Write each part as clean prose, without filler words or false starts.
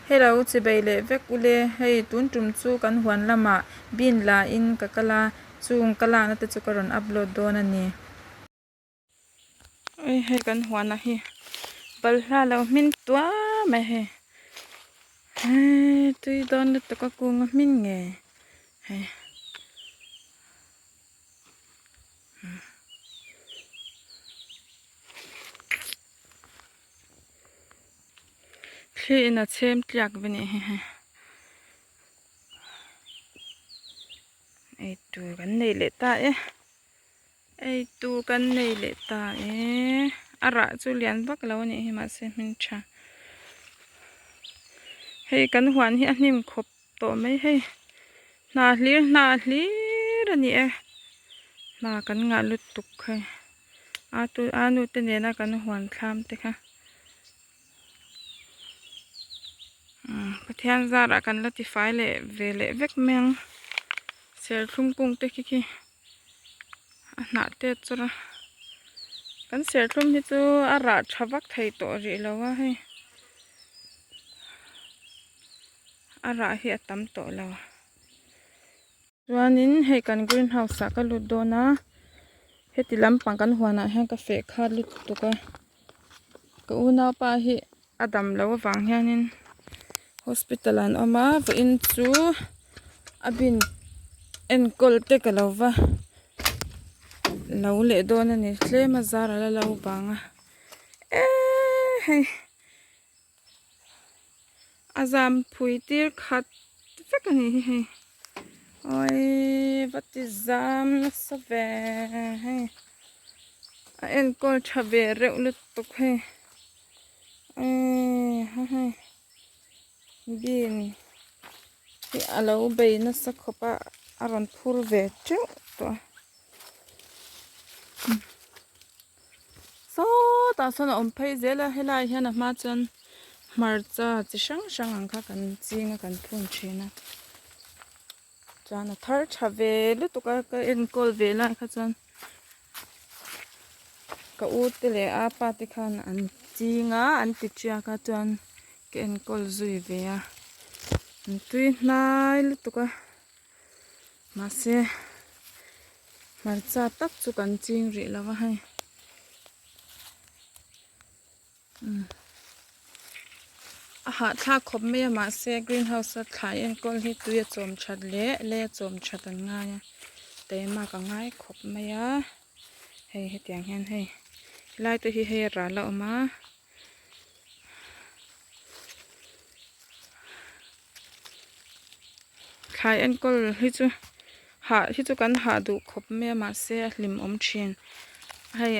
Hello chị bay lệ vek ule hay tun tum chu kan huan lama bin la in kakala chung kala na te chu karon upload don ani oi hay kan huan na hi bal hla lo min tua mai he tui don na to ka kung min nge he khi na chem tliak bani he ai tu kan nei le ta ai tu kan nei le ta ara chu lian vak lo ni hi ma se min tha hei kan huan hi ahnim khop to mai hei na hlir ani na kan nga lut tuk hei anu te ne na kan huan thlam te kha pathian zara kan latify le vele vek meng sel thum kung te ki na te chura kan sel thum hi chu ara thawak thei to ri lawa hei ara hi atam to lawa chuanin hei kan greenhouse ka lut dona heti lampang kan huana hian ka fe kha lut tuka ka una pa hi adam lo wang hianin hospital an oma vo in chu abin enkol te ka lova lo le dona ni tlema zara la lo banga hei azam phui tir khat vek ani hei oi vatizam na save hei a enkol thave reuh lut tuk hei hei bin hi alo bei na sakhopa aron phur ve chu to so ta son om phei zela helai hian a ma chan marcha chi sang ang kha kan chinga kan phun thina chana thar thave lu to ka enkol ve la kha chan ka u te le a pa te khan an chinga an ti chia ka chan ke enkol zui ve a tui nai lu to ka ma se marcha tak chu kan ching ri lawa hai aha tha khop me ma se greenhouse a thai enkol hi tuya chom that le chom that an nga ya te ma ka ngai khop me ya hei hetiang hian hei lai to hi hei ra la oma khai enkol hi chu kan ha du khop me ma se hlim om thin hei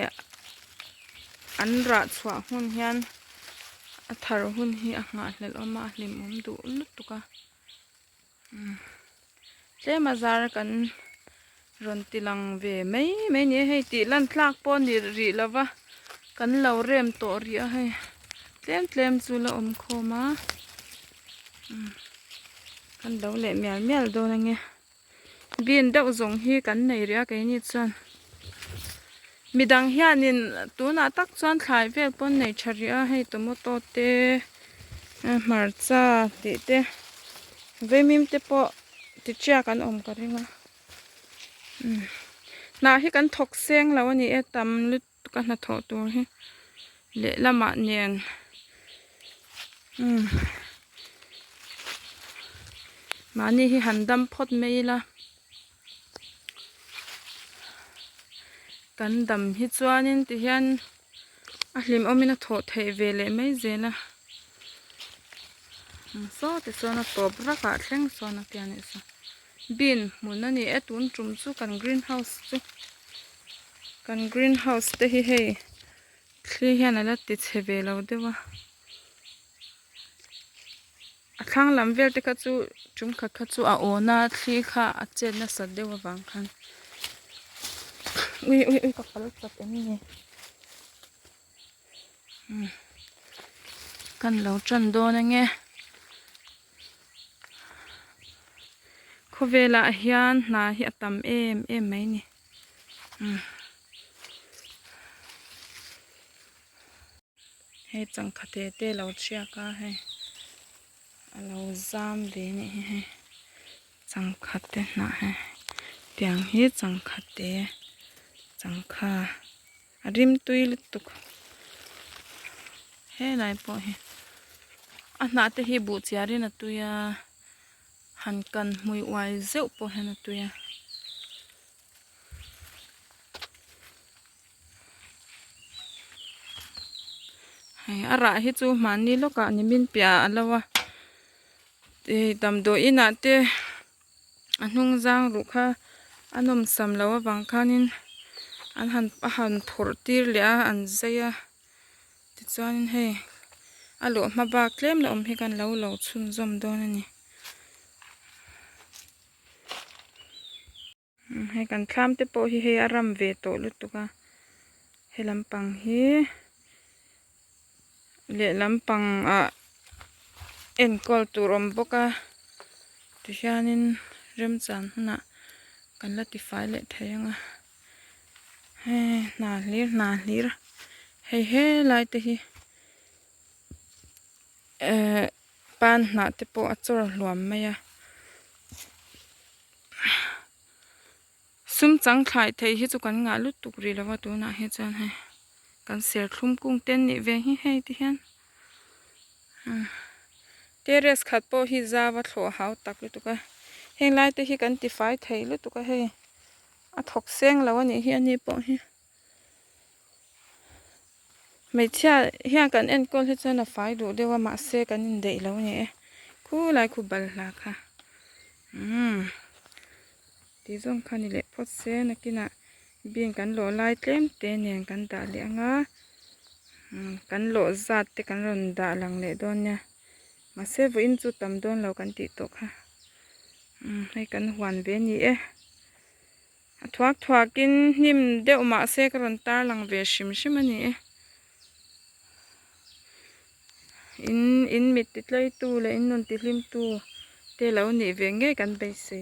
an ra chwa hun hian a thar hun hi a nga hlel oma hlim om du lut tuka tlema zar kan ron tilang ve mai ni hei ti lan thlak po ni ri lawa kan lo rem to ri a hei tlem chu la om khoma kan lo le mial do na nge bin deuh zong hi kan nei ria ke ni chuan midang hianin tuna tak chuan thlai vel pon nei tharia hei tomato te marcha ti te vemim te po ti chia kan om ka ringa na hi kan thok seng lo ani e tam lut ka na tho tur hi le lama nen mani hi handam phot meila kan dam hi chuanin ti hian a hlim omina tho thei ve le mai zela so ti sona top raka thleng sona piani sa bin mun ani e tun tum chu kan greenhouse te hi hei thli hian ala ti chhe lo dewa a thlang lam vel te kha chu chung kha chu a ona thli kha a chen na sa dewa wang khan ui ka pal tak ani ne kan lo tran do na nge khovela hian na hi atam em mai ni hei changkha te lo chia ka hei alo zam ve ni he chang khat te na he tiang hi chang khat te chang kha rim tui lutuk he lai po he a na te hi bu chiari na tuya han kan mui wai zeu po he na tuya hay ara hi chu mani loka ni min pia alawa te tam do ina te anung jang ru kha anom sam lawa bang khanin an han thor tir le a an zaya ti chuan hei alo ma ba klem la om hi kan lo chhun zom don ani hei kan thlam te po hi hei aram ve to lutuka he lampang hi le lampang a en kol tur om boka ti hianin rem chan na kan la ti fai le thayanga he na lir he lai te hi pan na te po achor hluam mai a sum chang khai thei hi chu kan nga lu tuk ri lawa tu na he chan he kan ser thlum kung ten ni ve hi hei ti hian teres khat po hi zawa thlo hau tak lu tuka heng lai te hi kan ti fai thei lu tuka he a thok seng lawa ni hi ani po hi mai chia hian kan en kol hi chana fai du dewa ma se kan in dei lo ni khu lai khu bal la kha ti zong khani le phot se na kina bin kan lo lai tlem te nen kan da le anga kan lo zat te kan ron da lang le don nya ma se vo in chu tam don lo kan ti to kha hei kan huan ve ni thuak in nim deuh ma se ka ron tar lang ve shim ani in mit ti tlai tu le in non ti hlim tu te lo ni ve nge kan be se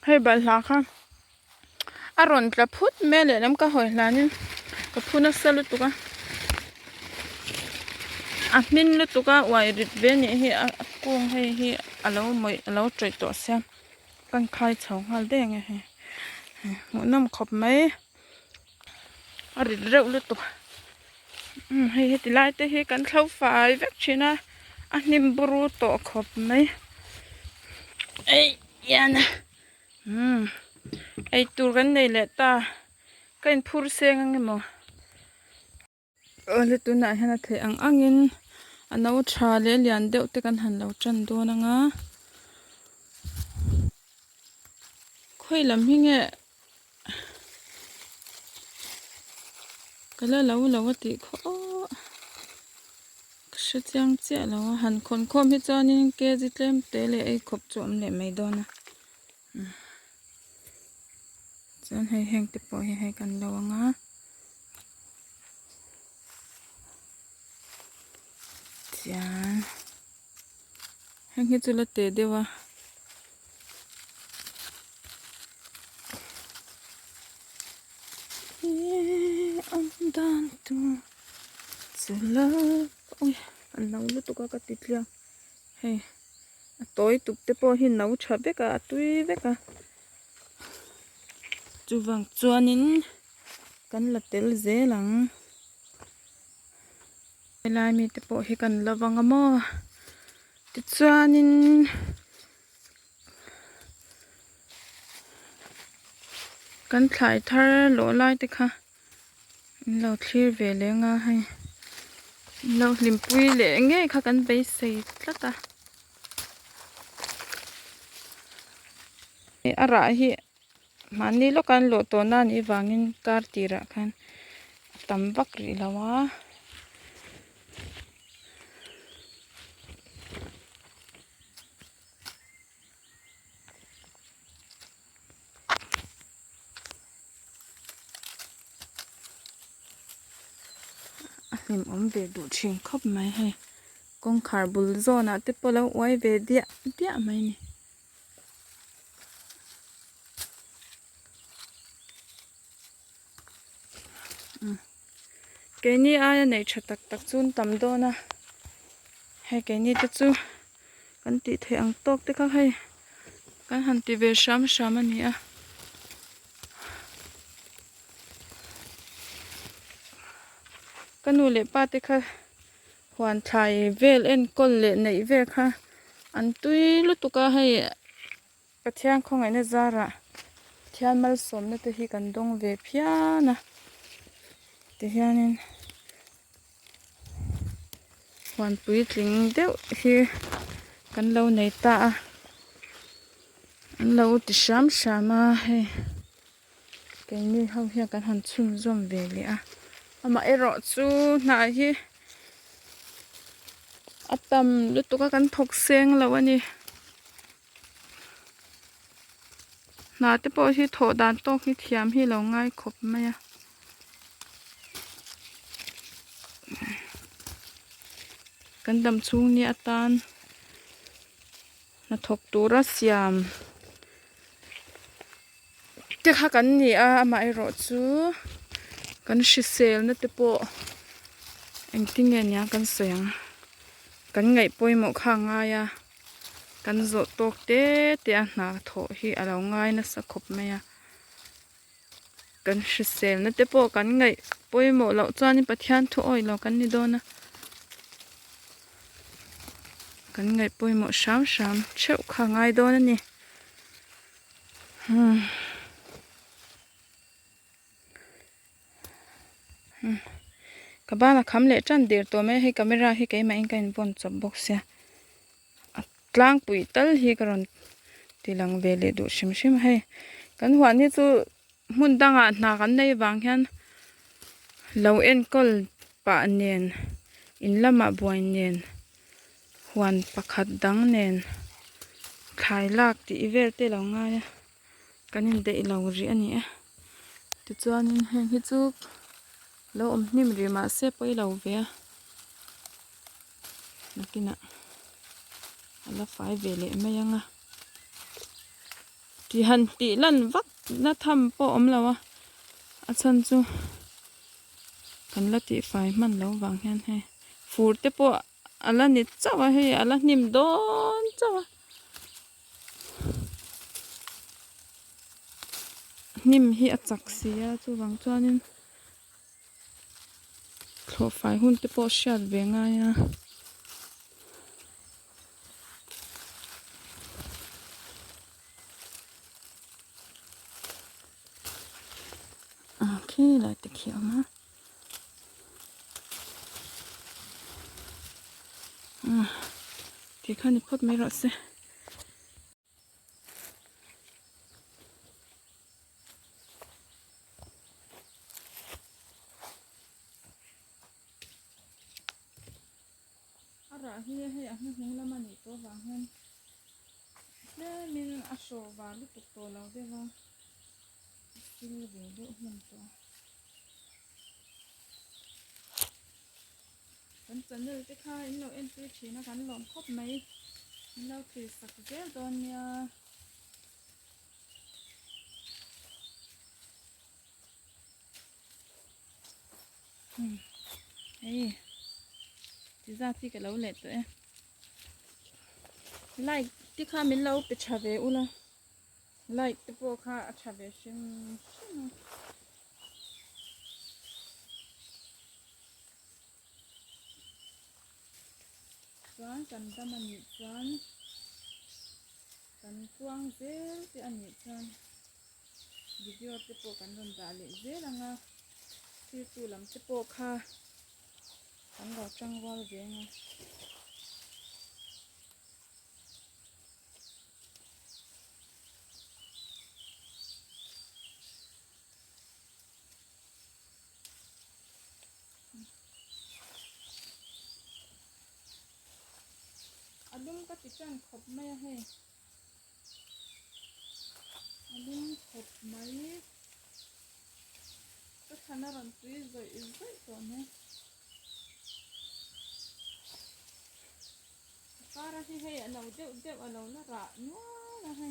hei bal hla kha a ron tla phut me le lam ka hoi hlanin ka phuna salu tuka a min lu tuka wai rit ve ni hi a kung hei hi alo troi to siam kan khai chhong hal de nge he nam khop mai a rit reuh lu tu hei ti lai te hi kan thlau fai vek china a hnim buru to khop mai ei yana ei tur kan nei le ta kan phur seng ang mo le tu na hena the angin ano tha le lian deuh te kan han lo tran do na nga khoi lam hi nge kala lo ti kho se chang che lo han khon khom hi chanin ke ji tlem te le ei khop chom le mai do na chan hei heng te po hi hei kan lo anga chan heng hi chu la te dewa dan tu chula oi an nau lu tu ka ti tlia hei a toi tup te po hi nau tha beka tui beka chuwang chuanin kan la tel zelang lai mi te po hi kan lawanga mo ti chuanin kan thlai thar lo lai te kha lo clear ve le nga hai lo limpui le nge kha kan be sei tlata ara hi mani lo kan lo to na ni wangin kar tira khan tam bakri lawa nim om ve du thing khop mai he kong khar bul zona te polo oi ve dia mai ni cái ní ai này chặt tắc tắc chun tầm đô na hay cái ní tết chu kan ti the ang tok te kha hay kan han ti ve sham sham ani a kanu le pa te kha hoàn thai vel en kol le nei ve kha an tui lu tuka hay pathian khong ai na zara thian mal som na te hi kan dong ve phia na te hianin hoàn pui tling deuh hi kan lo nei ta an lo ti sham shama hay cái ni hau hian kan han chhun zawm ve le a ama ero chu na hi atam lu tuka kan thok seng lo ani na te po hi tho dan tok hi thiam hi lo ngai khop mai a kan dam chung ni atan na thok tura siam te kha kan ni a ama ero chu kan hrisel na te po eng ti nge nya kan soyang kan ngai poimo kha nga ya kan zo tok te a hna tho hi alo ngai na sa khop mai a kan hrisel na te po kan ngai poimo lo chuan pathian thu oi lo kan ni dona kan ngai poimo sham sham cheu kha ngai dona ni kabana kham le chan der to me hi camera hi ke ma in kan bon chop box ya tlang pui tal hi karon tilang ve le du shim shim hai kan huan ni chu mun danga hna kan nei wang hian lo en kol pa nen in lama buai nen huan pakhat dang nen khai lak ti ver te lo nga ya kanin de lo ri ani a ti chuanin heng hi chu lo om hnim ri ma se poi lo ve a nakina ala fai ve le mai anga ti han ti lan vak na tham po om lawa a chan chu kan la ti fai man lo wang hian he fur te po ala ni chawa he ala hnim don chawa hnim hi a chak sia chu wang chuanin thlo fai hun te po hriat ve nga ya okay lại te khi ama thì khani phot mai ro se ara hi he a hung lama ni to wang hen le min a sho wa lu tuk to lo de wa sil ve lu hun to kan chan le te kha in lo en tu chi na kan lom khop mai in lo thi sak zel don ya hey thì ra thì cái lâu lệ tụi em lại tí kha mình lâu bị trả về u la lại tí bộ kha trả về xem Tuan kan tâm anh nhị tuan kan tuang dễ thì anh nhị tuan video tí bộ kan don đã lệ dễ là nga thì tu làm tí bộ kha kan vào trăng vào về nga alum ka tichang khop mai he alum khop mai ka thana ran tui zoi zoi to ne para hi he alo deu alo la ra no na he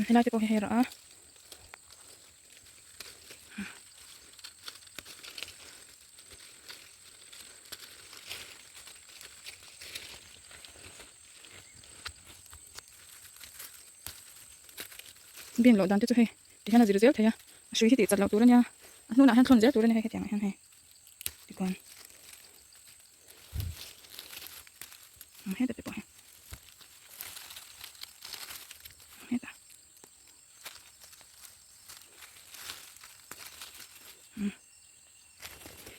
ให้ลายที่ก็ให้ระเบี่ยงโหลดดันที่จะให้ที่ฮันน่ะจะเจอเทียช่วยที่ติดจัดเราตัวนั้นเนี่ยนู่นน่ะฮันทนเจอตัวนั้นให้แค่ยังฮันให้ดีกว่าให้แต่ไปปล่อยให้ตา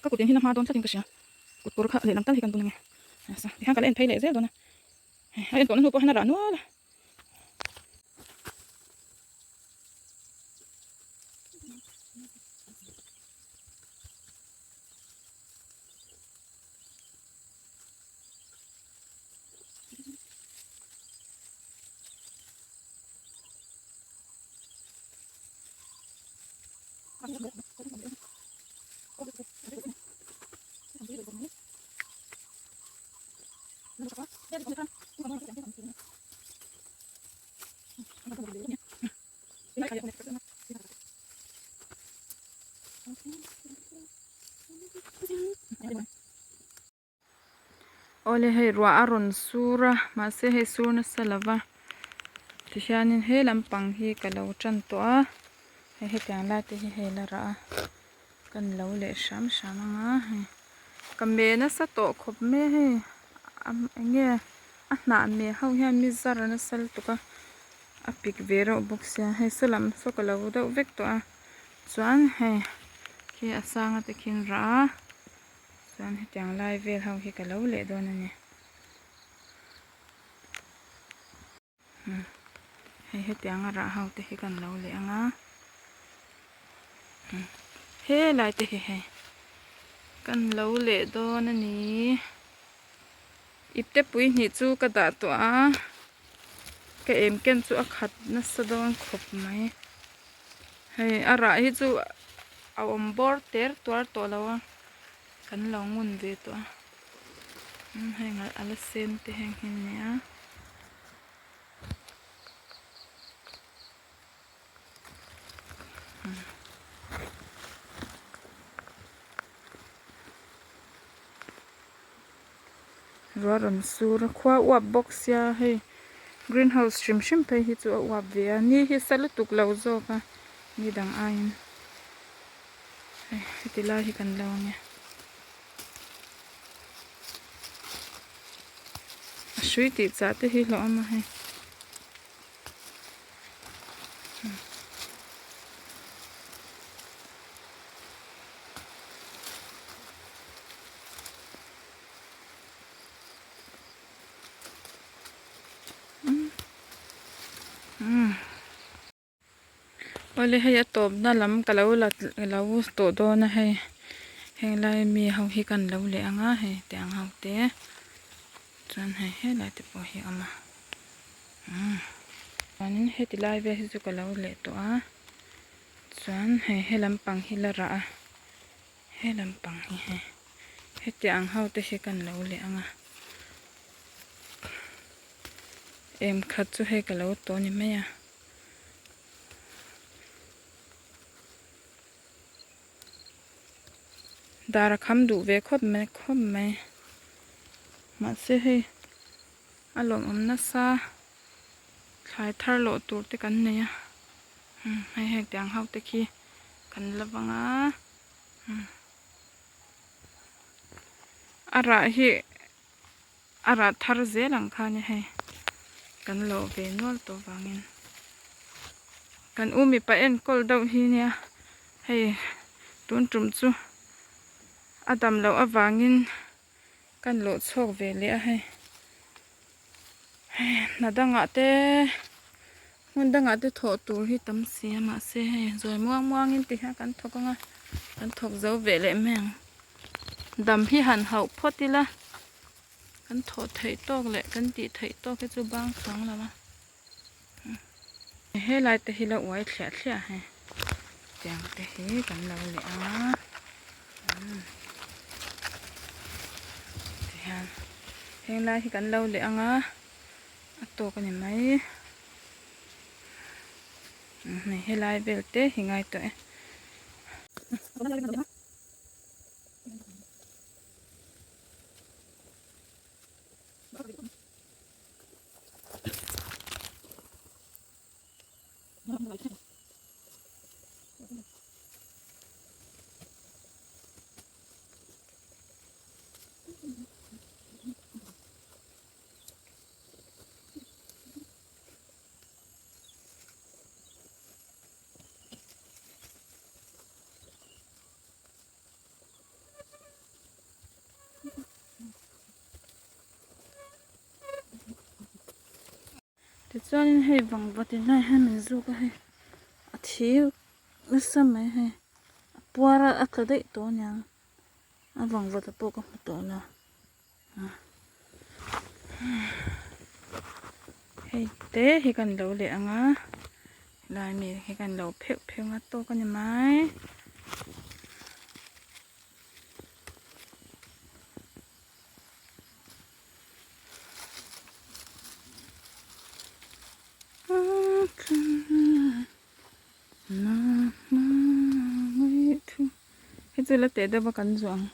ก็กดยังที่น้ำมาโดนสักทีก็เชียกดตัวรักเลยน้ำตั้งที่กันตัวนึงไงที่ฮันก็เล่นเพลย์เลยเจ้าตัวนั้นเล่นตัวนั้นหัวก็ฮันน่ะร้านนู้นโอเลให้รัวอารอนสูระมาเสให้สูนัสลาวะที่ฉันให้ลำปังให้กับเราจันตัวให้แต่งลายที่ให้ละระกันเราเละช้ำช้ำงะกับเมนัสโตขบเมให้เงี้ยหนาเมเขาเห็นมิจาระนัสลตุกะปิกเวรบุกเสียให้สลัมสกเราเดาเวกตัวส่วนให้ที่อาสางตะคินระส่วนให้แต่งลายเวรเขาให้กับเราเละโดนนั่นเนี่ยให้แต่งระเขาที่ให้กันเราเละงะเฮ้ลายที่ให้กันเราเละโดนนั่นนี่อิบเตปุยนี่จูกระดาษตัวก็เอ็มเกินจูอักขัดนัสดอนขบไหมให้อะไรที่จูเอาอมบอร์เตอร์ตัวเรากันลองมุนเวตัวให้งัดอะไรเซนที่แห่งหินเนี่ยรัวรำสูรคว้าอวบบ็อกเซียให้greenhouseชิมไปที่จูอวบเวียนี่ที่สลัดตุกเหลาโซกะนี่ดังไอ้ให้ติลาที่กันเราเนี่ยช่วยติดจัดที่เราเอามาให้วันนี้ให้ยาตบน่าล้ำกับเราโตโตนะให้ลายมีเขาให้กันเราเลยอ่ะให้แต่งเขาเตะจนให้ลายติดพอให้เอามาอันนี้ให้ติลายเวให้จุกเราเลยตัวจนให้ลำปังให้ละระให้ลำปังให้แต่งเขาเตะให้กันเราเลยอ่ะเอ็มคัดจุให้กับเราตัวนี้ไหมอ่ะดาราคำดูเวคบไหมมาเสียให้อารมณ์นัสซาคลายทาร์โลตัวติกันเนี่ยให้แต่งเขาตะกี้กันละบังอะไรทาร์เซหลังคาเนี่ยให้กันโลเวนอลตัวบางเงินกันมีไปเอ็นกอลดาวฮีเนี่ยให้ตุนจุ่มจูอาดำเราอวางินกันโหลดโชคเวลีให้นาดังอาเต้มันดังอาเต้ถอดตัวที่ตำเสียมาเสียจอยม่วงงินตีให้กันทกงะกันทกเจ้าเวลีแมงดำที่หันเขาพอดีละกันถอดไถตอกแหละกันตีไถตอกให้จูบางครั้งแล้วมั้ให้ลายแต่ที่เราไว้เสียให้แจงแต่ให้กันเราเลยเฮงไล่ที่กันเราเลยอ่ะตัวกันเห็นไหม này helai belte hingai to e thì cho nên hay vòng vào thế này hay mình du cái hay thiếu nó xăm ấy hay qua ra cái đấy to nhang vòng vào tập bộ có một tổ nào hay té thì cần đầu lẹ ngá lại mình thì cần đầu phèo phèo ngắt to con nhà máy cái gì là té đâu mà cần ruộng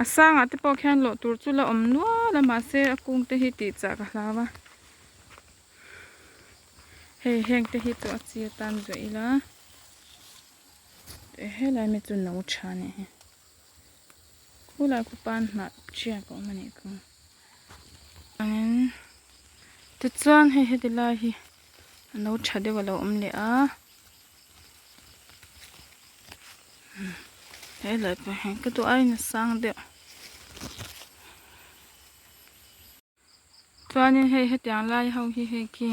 sang at po khan lo tur chu la om no la ma se akung te hi ti cha ka hlawa hei heng te hi chu a chi tan zo ila te he lai me chu no chane he kula ku pan na chia ko mani ko an te chuan he he dila hi no chade wala om le a he lai pa he ka to ai na sang de chuan he he tiang lai ho hi he ki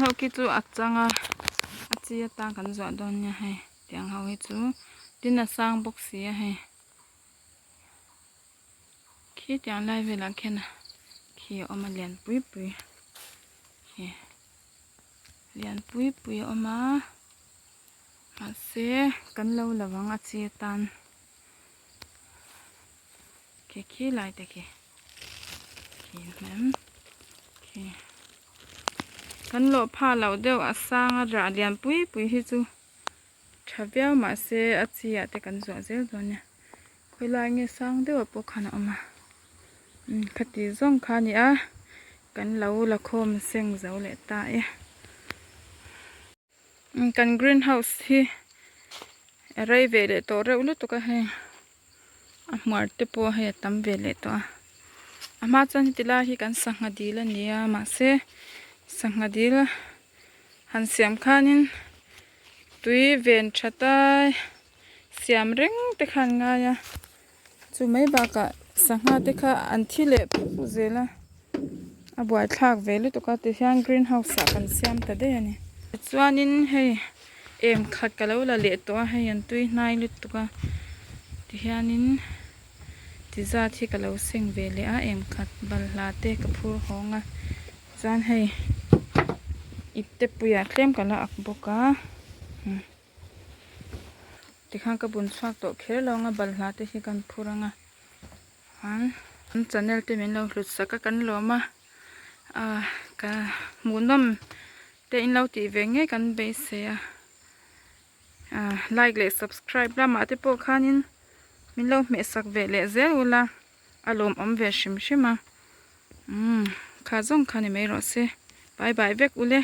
ho ki chu achanga achia ta kan zo don nya he tiang ho hi chu tin a sang box si a he ki tiang lai vela khena ki oma lian pui pui ki lian pui pui oma ma se kan lo lawang achia tan ki lai te ki mem ki kan lo pha lo deuh a sang a ra lian pui pui hi chu thaviao ma se achia te kan zo zel don nya khoi lai nge sang deuh po khana oma khati zong kha ni a kan lo la khom seng zo le ta e kan greenhouse hi rai ve le to reu lu to ka he a mar te po he tam ve le to a ma chan tila hi kan sangha dil ania ma se sangha dil han siam khanin tui ven thatai siam reng te khan nga ya chu mai ba ka sangha te kha an thi le pu zela a buai thak ve lu to ka te hian greenhouse sa kan siam ta de ani chuanin hei em khat ka lo la le to hei an tui nai lut to ka ti hianin ti za thi ka lo seng ve le a em khat bal la te ka phur honga chan hei itte puya tlem kala ak boka ti khang ka bun chhuak to kher longa bal la te hi kan phuranga han channel te min lo hlut saka kan loma ka munom te in lo ti ve nge kan be se like le subscribe la ma te po khanin min lo me sak ve le zel ula alom om ve shim shima kha zong khani me ro se bye bye vek ule